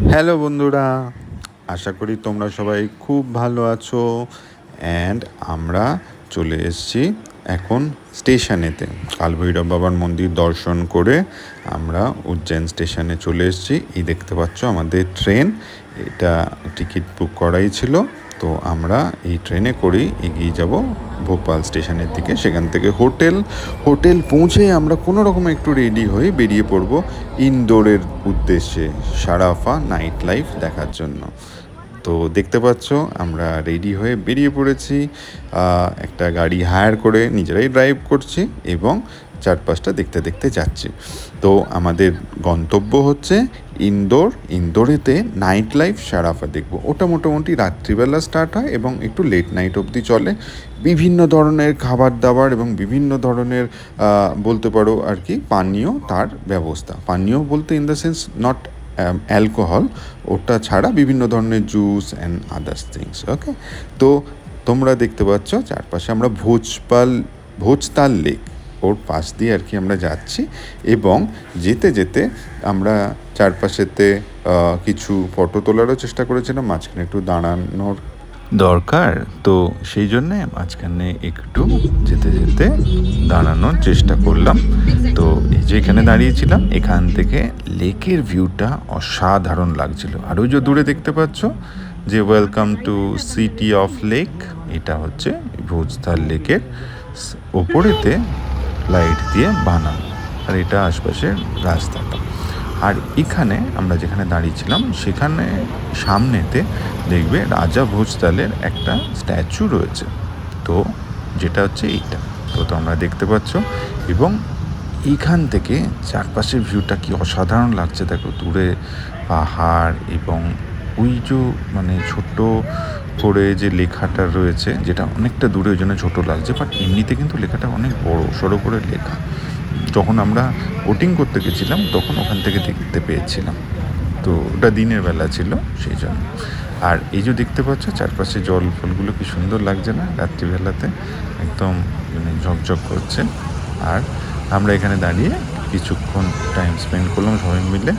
Hello বন্ধুরা, আশা করি তোমরা সবাই খুব ভালো আছো। অ্যান্ড আমরা চলে এসেছি এখন স্টেশনেতে। কালভৈরব বাবার মন্দির দর্শন করে আমরা উজ্জৈন স্টেশনে চলে এসেছি। এই দেখতে পাচ্ছ আমাদের ট্রেন, এটা টিকিট বুক করাই ছিল। তো আমরা এই ট্রেনে করেই এগিয়ে যাব ভোপাল স্টেশনের দিকে। সেখান থেকে হোটেল পৌঁছে আমরা কোনো রকম একটু রেডি হয়ে বেরিয়ে পড়ব ইন্দোরের উদ্দেশ্যে সারাফা নাইট লাইফ দেখার জন্য। তো দেখতে পাচ্ছ আমরা রেডি হয়ে বেরিয়ে পড়েছি। একটা গাড়ি হায়ার করে নিজেরাই ড্রাইভ করছি এবং চারপাশটা দেখতে দেখতে যাচ্ছি। তো আমাদের গন্তব্য হচ্ছে ইন্দোরেতে নাইট লাইফ সারাফা দেখব। ওটা মোটামুটি রাত্রিবেলা স্টার্ট হয় এবং একটু লেট নাইট অবধি চলে। বিভিন্ন ধরনের খাবার দাবার এবং বিভিন্ন ধরনের বলতে পারো আর কি পানীয় তার ব্যবস্থা। পানীয় বলতে in the sense not alcohol, ওটা ছাড়া বিভিন্ন ধরনের জুস অ্যান্ড আদার্স থিংস। ওকে, তো তোমরা দেখতে পাচ্ছ চারপাশে আমরা ভোজতাল লেক ওর পাশ দিয়ে আর কি আমরা যাচ্ছি এবং যেতে যেতে আমরা চারপাশেতে কিছু ফটো তোলারও চেষ্টা করেছিলাম। মাঝখানে একটু দাঁড়ানোর দরকার, তো সেই জন্যে মাঝখানে একটু যেতে যেতে দাঁড়ানোর চেষ্টা করলাম। তো এই যে এখানে দাঁড়িয়েছিলাম, এখান থেকে লেকের ভিউটা অসাধারণ লাগছিল। আর ওই যে দূরে দেখতে পাচ্ছ যে welcome to city of lake, এটা হচ্ছে ভোজতাল লেকের ওপরেতে লাইট দিয়ে বানানো, আর এটা আশপাশের রাস্তাটা। আর এখানে আমরা যেখানে দাঁড়িয়েছিলাম সেখানে সামনেতে দেখবে রাজা ভোজতালের একটা স্ট্যাচু রয়েছে, তো যেটা হচ্ছে এইটা। তো তোমরা দেখতে পাচ্ছ এবং এইখান থেকে চারপাশের ভিউটা কি অসাধারণ লাগছে। দেখো দূরে পাহাড় এবং ওই যে মানে ছোট্ট করে যে লেখাটা রয়েছে, যেটা অনেকটা দূরে ওই জন্য ছোটো লাগছে, বাট এমনিতে কিন্তু লেখাটা অনেক বড় সড়ো করে লেখা। যখন আমরা বোটিং করতে গেছিলাম তখন ওখান থেকে দেখতে পেয়েছিলাম। তো ওটা দিনের বেলা ছিল সেই জন্য। আর এই যে দেখতে পাচ্ছ চারপাশে জল ফলগুলো কি সুন্দর লাগছে না রাত্রিবেলাতে, একদম মানে ঝকঝক করছে। আর আমরা এখানে দাঁড়িয়ে কিছুক্ষণ টাইম স্পেন্ড করলাম সবাই মিলে,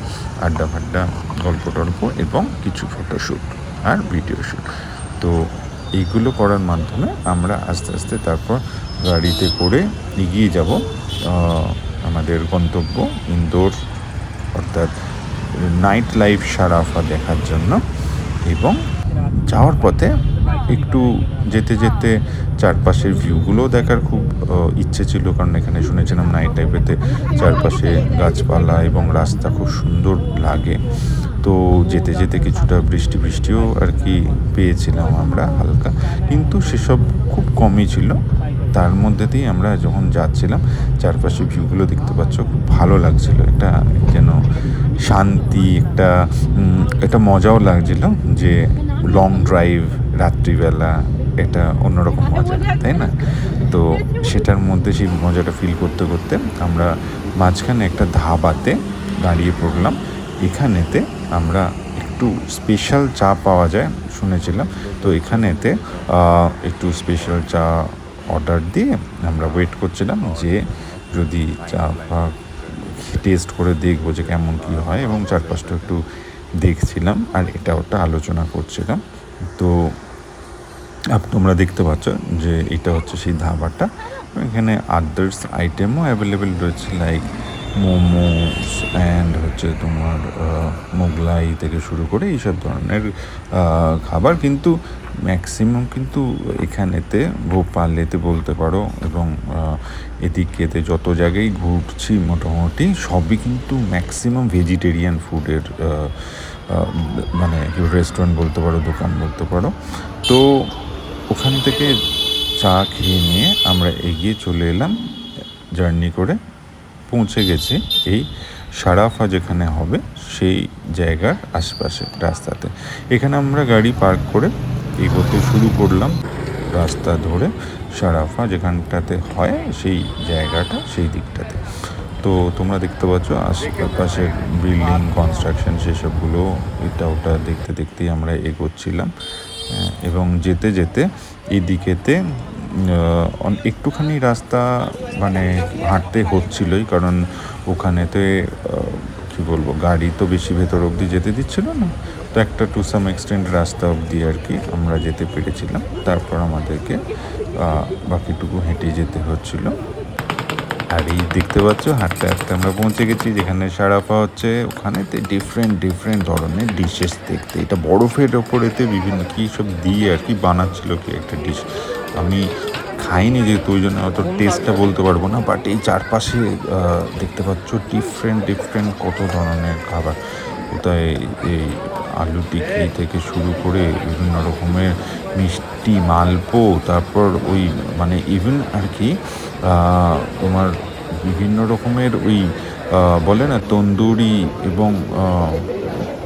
আড্ডা ফাড্ডা, গল্প টল্প এবং কিছু ফটোশ্যুট আর ভিডিও শ্যুট। তো এইগুলো করার মাধ্যমে আমরা আস্তে আস্তে তারপর গাড়িতে করে এগিয়ে যাব আমাদের গন্তব্য ইন্দোর, অর্থাৎ নাইট লাইফ সারাফা দেখার জন্য। এবং যাওয়ার পথে একটু যেতে যেতে চারপাশের ভিউগুলোও দেখার খুব ইচ্ছে ছিল, কারণ এখানে শুনেছিলাম নাইট লাইফেতে চারপাশে গাছপালা এবং রাস্তা খুব সুন্দর লাগে। তো যেতে যেতে কিছুটা বৃষ্টিও আর কি পেয়েছিলাম আমরা হালকা, কিন্তু সেসব খুব কমই ছিল। তার মধ্যে দিয়ে আমরা যখন যাচ্ছিলাম চারপাশে ভিউগুলো দেখতে পাচ্ছ, খুব ভালো লাগছিল। একটা যেন শান্তি, একটা মজাও লাগছিল যে লং ড্রাইভ রাত্রিবেলা, এটা অন্যরকম মজা, তাই না? তো সেটার মধ্যে সেই মজাটা ফিল করতে করতে আমরা মাঝখানে একটা ধাবাতে দাঁড়িয়ে পড়লাম। এখানেতে আমরা একটু স্পেশাল চা পাওয়া যায় শুনেছিলাম, তো এখানেতে একটু স্পেশাল চা অর্ডার দিয়ে আমরা ওয়েট করছিলাম যে যদি চা টেস্ট করে দেখবো যে কেমন কী হয়, এবং চারপাশটা একটু দেখছিলাম আর এটা ওটা আলোচনা করছিলাম। তো তোমরা দেখতে পাচ্ছ যে এটা হচ্ছে সেই ধাবাটা। এখানে আদার্স আইটেমও অ্যাভেলেবেল রয়েছে, লাইক মোমোস অ্যান্ড হচ্ছে তোমার মোগলাই থেকে শুরু করে এইসব ধরনের খাবার। কিন্তু ম্যাক্সিমাম কিন্তু এখানেতে ভোপালেতে বলতে পারো এবং এদিকেতে যত জায়গায় ঘুরছি মোটামুটি সবই কিন্তু ম্যাক্সিমাম ভেজিটেরিয়ান ফুডের মানে রেস্টুরেন্ট বলতে পারো, দোকান বলতে পারো। তো ওখান থেকে চা খেয়ে নিয়ে আমরা এগিয়ে চলে এলাম, জার্নি করে পৌঁছে গেছি এই সারাফা যেখানে হবে সেই জায়গার আশপাশে রাস্তাতে। এখানে আমরা গাড়ি পার্ক করে এগোতে শুরু করলাম রাস্তা ধরে সারাফা যেখানটাতে হয় সেই জায়গাটা, সেই দিকটাতে। তো তোমরা দেখতে পাচ্ছ আশেপাশের বিল্ডিং কনস্ট্রাকশন সেসবগুলো এটা ওটা দেখতে দেখতেই আমরা এগোচ্ছিলাম। এবং যেতে যেতে এই দিকেতে একটুখানি রাস্তা মানে হাঁটতে হচ্ছিলই, কারণ ওখানেতে কী বলবো, গাড়ি তো বেশি ভেতর অবধি যেতে দিচ্ছিল না, তো একটা টু সাম এক্সটেন্ট রাস্তা অবধি আর কি আমরা যেতে পেরেছিলাম। তারপর আমাদেরকে বাকিটুকু হেঁটে যেতে হচ্ছিল। আর এই দেখতে পাচ্ছ হাঁটতে হাঁটতে আমরা পৌঁছে গেছি যেখানে সারাপা হচ্ছে। ওখানেতে ডিফারেন্ট ধরনের ডিশেস দেখতে, এটা বরফের ওপরেতে বিভিন্ন কী সব দিয়ে আর কি বানাচ্ছিল কি একটা ডিশ। আমি খাইনি যেহেতু ওই জন্য অত টেস্টটা বলতে পারবো না, বাট এই চারপাশে দেখতে পাচ্ছ ডিফারেন্ট কত ধরনের খাবার। কোথায় এই আলু টিকি থেকে শুরু করে বিভিন্ন রকমের মিষ্টি মালপো, তারপর ওই মানে ইভেন আর কি তোমার বিভিন্ন রকমের ওই বলে না তন্দুরি এবং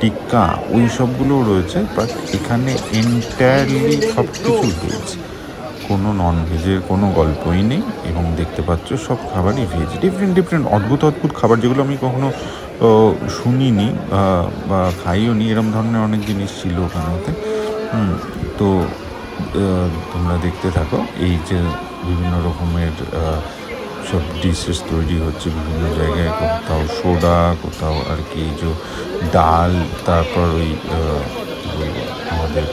টিক্কা, ওই সবগুলোও রয়েছে। বাট এখানে এন্টায়ারলি সব কিছু ভেজ, কোনো নন ভেজের কোনো গল্পই নেই। এবং দেখতে পাচ্ছ সব খাবারই ভেজ, ডিফারেন্ট অদ্ভুত খাবার যেগুলো আমি কখনো শুনিনি বা খাইও নি। এরম ধরনের অনেক জিনিস ছিল ওখানেতে। তো তোমরা দেখতে থাকো এই যে বিভিন্ন রকমের সব ডিশেস তৈরি হচ্ছে বিভিন্ন জায়গায়, কোথাও সোডা, কোথাও আর কি যে ডাল, তারপর ওই আমাদের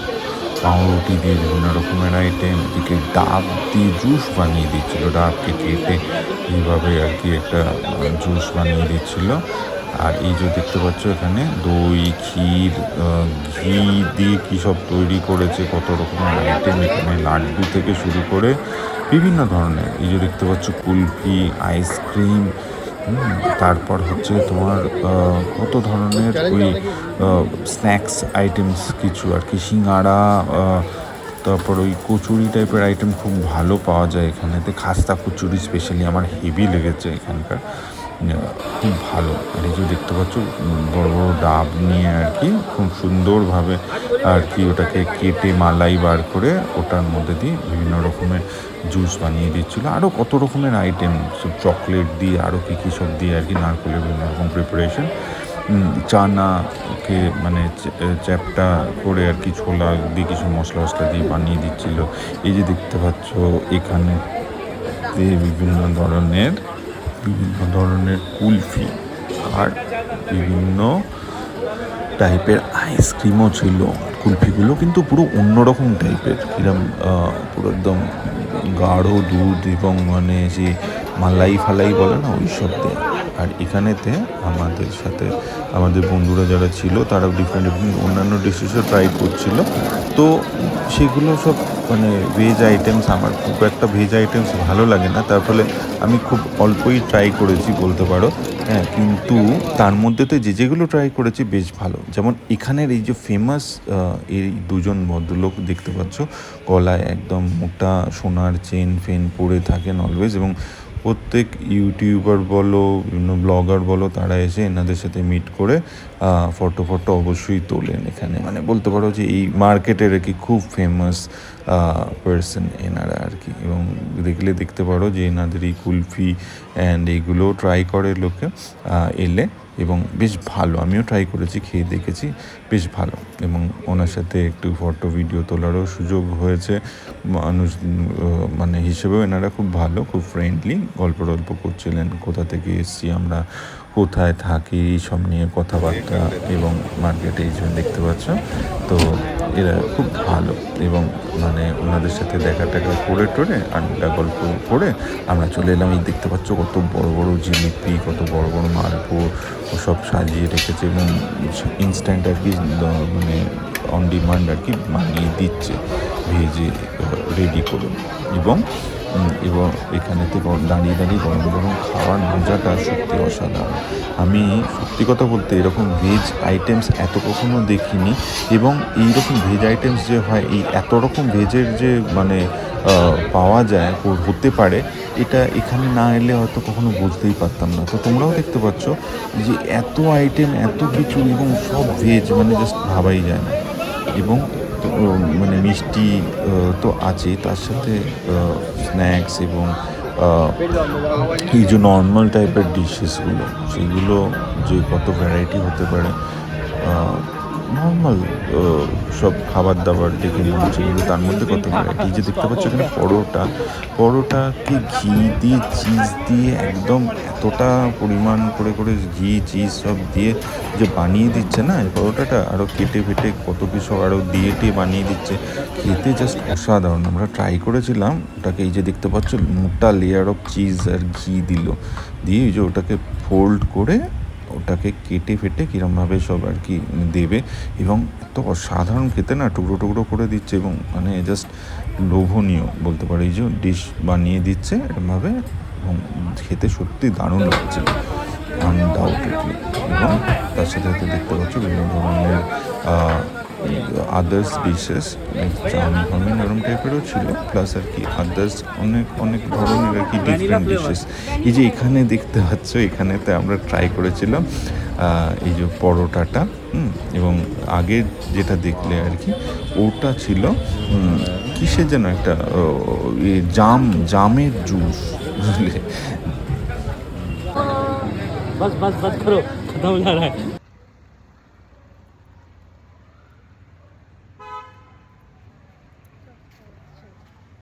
পাউরুটি দিয়ে বিভিন্ন রকমের আইটেম, এদিকে ডাব দিয়ে জুস বানিয়ে দিচ্ছিলো, ডাবকে কেটে এইভাবে আর কি একটা জুস বানিয়ে দিচ্ছিল। আর এই যে দেখতে পাচ্ছ এখানে দই, ক্ষীর, ঘি দিয়ে কী সব তৈরি করেছে, কত রকমের আইটেম এখানে, লাড্ডু থেকে শুরু করে বিভিন্ন ধরনের। এই যে দেখতে পাচ্ছ কুলফি, আইসক্রিম, তারপর হচ্ছে তোমার কত ধরনের ওই স্ন্যাক্স আইটেমস কিছু আর কি, সিঙ্গাড়া, তারপর ওই কচুরি টাইপের আইটেম খুব ভালো পাওয়া যায় এখানেতে। খাস্তা কচুরি স্পেশালি আমার হেভি লেগেছে এখানকার, খুব ভালো। আর এই যে দেখতে পাচ্ছ বড় বড় ডাব নিয়ে আর কি খুব সুন্দরভাবে আর কি ওটাকে কেটে মালাই বার করে ওটার মধ্যে দিয়ে বিভিন্ন রকমের জুস বানিয়ে দিচ্ছিলো। আরও কত রকমের আইটেম, সব চকলেট দিয়ে আরও কী সব দিয়ে আর কি, নারকেলের বিভিন্ন রকম প্রিপারেশন, চানাকে মানে চ্যাপটা করে আর কি ছোলা দিয়ে কিছু মশলা দিয়ে বানিয়ে দিচ্ছিল। এই যে দেখতে পাচ্ছ এখানে বিভিন্ন ধরনের কুলফি আর বিভিন্ন টাইপের আইসক্রিমও ছিল। কুলফিগুলো কিন্তু পুরো অন্যরকম টাইপের, কিরম পুরো একদম গাঢ় দুধ এবং মানে যে মালাই ফালাই বলে না ওই সব দিয়ে। আর এখানেতে আমাদের সাথে আমাদের বন্ধুরা যারা ছিল তারাও ডিফারেন্ট অন্যান্য ডিশেসও ট্রাই করছিল। তো সেগুলো সব মানে ভেজ আইটেমস, আমার খুব একটা ভেজ আইটেমস ভালো লাগে না, তার ফলে আমি খুব অল্পই ট্রাই করেছি বলতে পারো। হ্যাঁ, কিন্তু তার মধ্যে তো যেগুলো ট্রাই করেছি বেশ ভালো। যেমন এখানের এই যে ফেমাস এই দুজন ভদ্রলোক দেখতে পাচ্ছ, গলায় একদম মোটা সোনার চেন ফেন পরে থাকেন অলওয়েজ, এবং প্রত্যেক ইউটিউবার বলো বিভিন্ন ব্লগার বলো তারা এসে এনাদের সাথে মিট করে ফটো অবশ্যই তোলেন এখানে। মানে বলতে পারো যে এই মার্কেটের আর কি খুব ফেমাস পার্সন এনারা আর কি। এবং দেখতে পারো যে এনাদের এই কুলফি অ্যান্ড এইগুলো ট্রাই করে লোকে এলে, এবং বেশ ভালো। আমিও ট্রাই করেছি, খেয়ে দেখেছি, বেশ ভালো। এবং ওনার সাথে একটু ফটো ভিডিও তোলারও সুযোগ হয়েছে। মানুষ মানে হিসেবেও এনারা খুব ভালো, খুব ফ্রেন্ডলি, গল্প করছিলেন, কোথা থেকে এসেছি আমরা, কোথায় থাকি, এইসব নিয়ে কথাবার্তা। এবং মার্কেটে এই জন্য দেখতে পাচ্ছ, তো এরা খুব ভালো। এবং মানে ওনাদের সাথে দেখা করে টোরে আড্ডা গল্প করে আমরা চলে এলাম। এই দেখতে পাচ্ছ কত বড় বড় জিলিপি, কত বড় বড় মালপো সব সাজিয়ে রেখেছে, এবং ইনস্ট্যান্ট আর কি মানে অন ডিমান্ড আর কি বানিয়ে দিচ্ছে, ভেজে রেডি করে। এবং এখানেতে দাঁড়িয়ে গরম খাওয়ার মজাটা সত্যি অসাধারণ। আমি সত্যি কথা বলতে এরকম ভেজ আইটেমস এত কখনো দেখিনি। এবং এইরকম ভেজ আইটেমস যে হয়, এই এত রকম ভেজের যে মানে পাওয়া যায়, হতে পারে, এটা এখানে না এলে হয়তো কখনো বুঝতেই পারতাম না। তো তোমরাও দেখতে পাচ্ছ যে এত আইটেম, এত কিছু, এবং সব ভেজ, মানে জাস্ট ভাবাই যায় না। এবং মানে মিষ্টি তো আছেই, তার সাথে স্ন্যাক্স এবং এই যে নর্মাল টাইপের ডিশেসগুলো, সেগুলো যে কত ভ্যারাইটি হতে পারে। নর্মাল সব খাবার দাবার দেখে মনে হচ্ছে, কিন্তু তার মধ্যে কত ভ্যারাইটি। যে দেখতে পাচ্ছ এখানে পরোটাকে ঘি দিয়ে চিজ দিয়ে একদম এত এতটা পরিমাণ করে করে ঘি চিজ সব দিয়ে যে বানিয়ে দিচ্ছে না এই পরোটাটা, আরও কেটে ফেটে কত কিছু আরও দিয়ে টিয়ে বানিয়ে দিচ্ছে, খেতে জাস্ট অসাধারণ। আমরা ট্রাই করেছিলাম ওটাকে, এই যে দেখতে পাচ্ছ মোটা লেয়ার অফ চিজ আর ঘি দিল, দিয়ে এই যে ওটাকে ফোল্ড করে ওটাকে কেটে ফেটে কীরমভাবে সব আর কি দেবে, এবং এত অসাধারণ খেতে না, টুকরো টুকরো করে দিচ্ছে এবং মানে জাস্ট লোভনীয় বলতে পারি, যে ডিশ বানিয়ে দিচ্ছে এরমভাবে, এবং খেতে সত্যি দারুণ লাগছিল আনডাউটেডলি। এবং তার সাথে সাথে দেখতে পাচ্ছ বিভিন্ন ধরনের আদার্স ডিশেস, চাউমিন ফাউমিন এরম টাইপেরও ছিল, প্লাস আর কি আদার্স অনেক অনেক ধরনের আর কি ডিফারেন্ট ডিশেস। এই যে এখানে দেখতে পাচ্ছ, এখানেতে আমরা ট্রাই করেছিলাম এই যে পরোটাটা, এবং আগে যেটা দেখলে আর কি ওটা ছিল কিসের যেন একটা জামের জুস, বুঝলে। बस बस बस करो, खत्म हो जा रहा है।